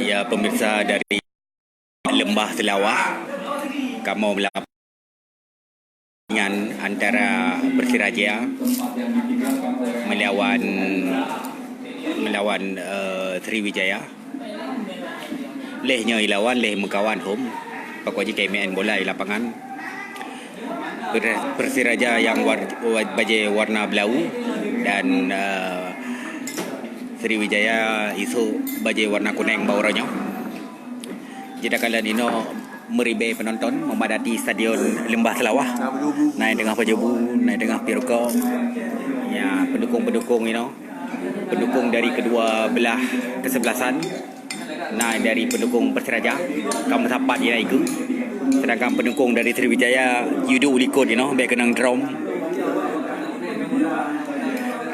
Ya, pemirsa dari Lembah Selawah, kamu melakukan antara Persiraja melawan Sriwijaya. Lehnya ilawan leh mengkawan home. Pokoknya kami main bola di lapangan. Persiraja yang baju warna belau dan Sriwijaya isu baju warna kuning bawahnya. Jadi kalian ini meribe penonton memadati stadion Lembah Selawah. Naik tengah pajabu, naik tengah piruko. Ya, pendukung-pendukung pendukung dari kedua belah kesebelasan. Naik dari pendukung Persiraja, kamu sapat dia itu. Sedangkan pendukung dari Sriwijaya yudu likut baik kenang drum.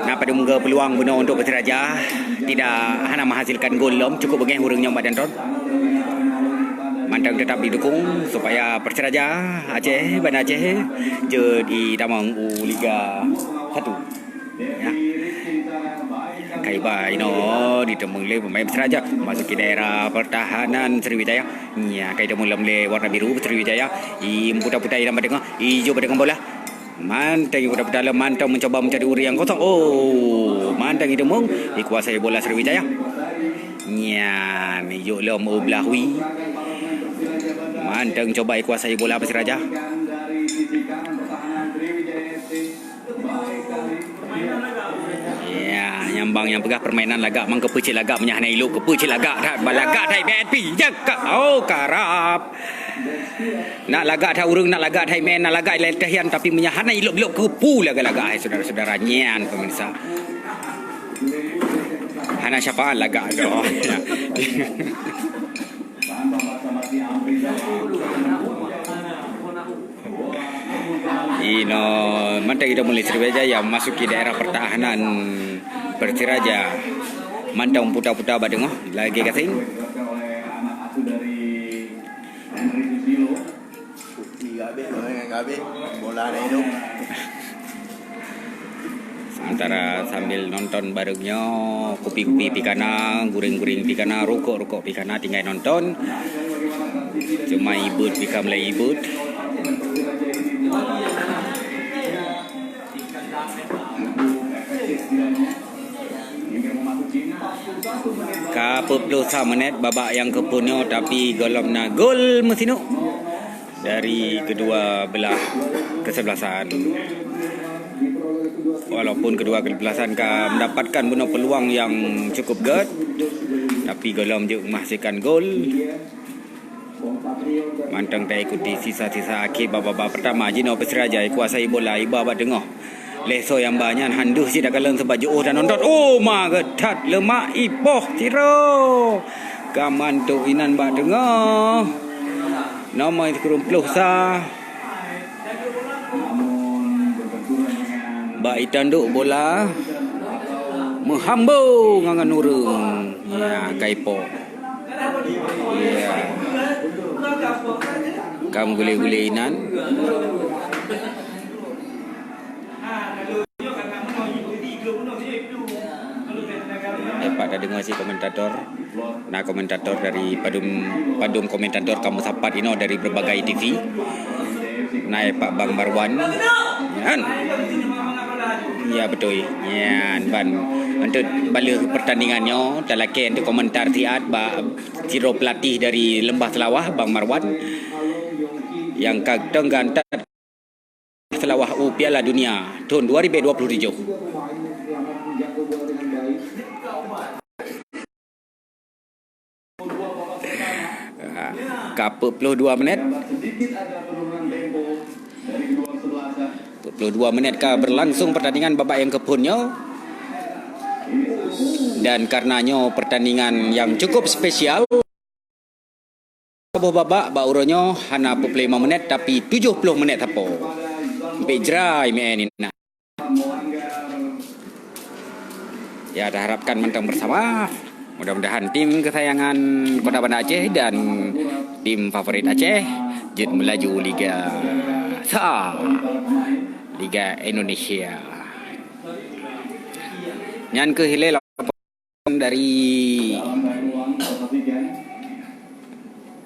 Nah, pada muka peluang guna untuk Persiraja tidak hanya menghasilkan gol cukup bagi hurungnya badan ton. Mantang tetap didukung supaya Persiraja Aceh, Bandar Aceh jadi damang Liga 1. Ya. Kaiba ditemung le pemain Persiraja masuki daerah pertahanan Sriwijaya. Ya, kai temu lemle warna biru Sriwijaya. Putar-putar dalam tengah, hijau dengan bola. Mantang putar-putar dalam, mantang mencoba mencari uri yang kosong. Oh, mantang ditemung dikuasai bola Sriwijaya. Ya, hijau lem Oblahui. Mantang coba kuasai bola Persiraja. Ya, nyambang yang pegah permainan lagak mang kepecil lagak menyahana iluk kepecil lagak dah balagak dai BNP jaga karap. Nak lagak dah urung nak lagak dai main nak lagak letahian tapi menyahana iluk-iluk kepu lagak-lagak saudara-saudara nyian pemirsa. Hana syafaan lagak doh. Mantap kita mulai Sriwijaya masuki daerah pertahanan Persiraja. Mantap putar-putar badengah lagi kasing. Sementara sambil nonton barengnya kopi-kopi pikana, guring-guring pikana, rokok-rokok pikana tinggal nonton. Cuma ibut pika mulai ibut. Ka 43 menit babak yang kepunyo tapi golom na gol mesino dari kedua belah kesebelasan. Walaupun kedua kesebelasan mendapatkan guna peluang yang cukup good, tapi golom juga menghasilkan gol. Mantang tak ikuti sisa-sisa akhir babak pertama. Jino Persiraja kuasai bola iba badengah. Leso yang banyak handuh si dah kalang sebaju dan nonton. Oh ma getat lemak ipoh tiro. Kaman tu inan badengah. Nama itu kerumpluh sah. Ba itanduk bola menghambung ngangan urung. Ya kaipo. Ya. Kamu gule-gule inan. Pak dah dengar si komentator. Nah, komentator dari padum komentator kamu sapat dari berbagai TV. Nah, Pak Bang Marwan. Yan. Ya betul. Yan ban. Untuk balik pertandingannya talaken untuk komentar tiat ciro pelatih dari Lembah Selawah Bang Marwan yang kadang gantat Selawah Piala Dunia tahun 2027. Ke 42 menit 22 menit berlangsung pertandingan babak yang kepunnya. Dan karenanya pertandingan yang cukup spesial. Babak uronyo hanya 45 menit tapi 70 menit apa. Bejrai main ini. Ya, dah harapkan mentang bersama. Mudah-mudahan tim kesayangan Kota Banda Aceh dan tim favorit Aceh jid melaju Liga Liga Indonesia. Nyan ke hilal dari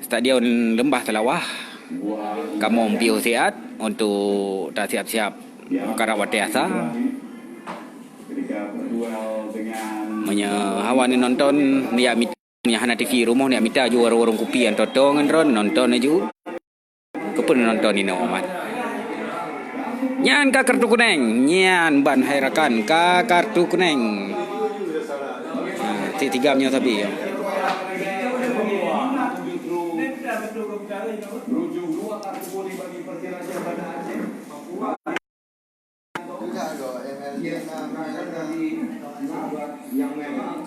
Stadion Lembah Telawah. Kamu piu sihat untuk dah siap-siap karawat asa. Hawan nonton dia hana TV rumah ni minta ju warung kopi yang totong ron nonton aju. Kepun nonton ini omat. Nyan ka kartu kuning, nyan ban hairakan ka kartu kuning. Tiga nya tapi. Berujung 2 kartu kuning bagi Persiraja pada Aceh Papua. Juga ada MLG yang memang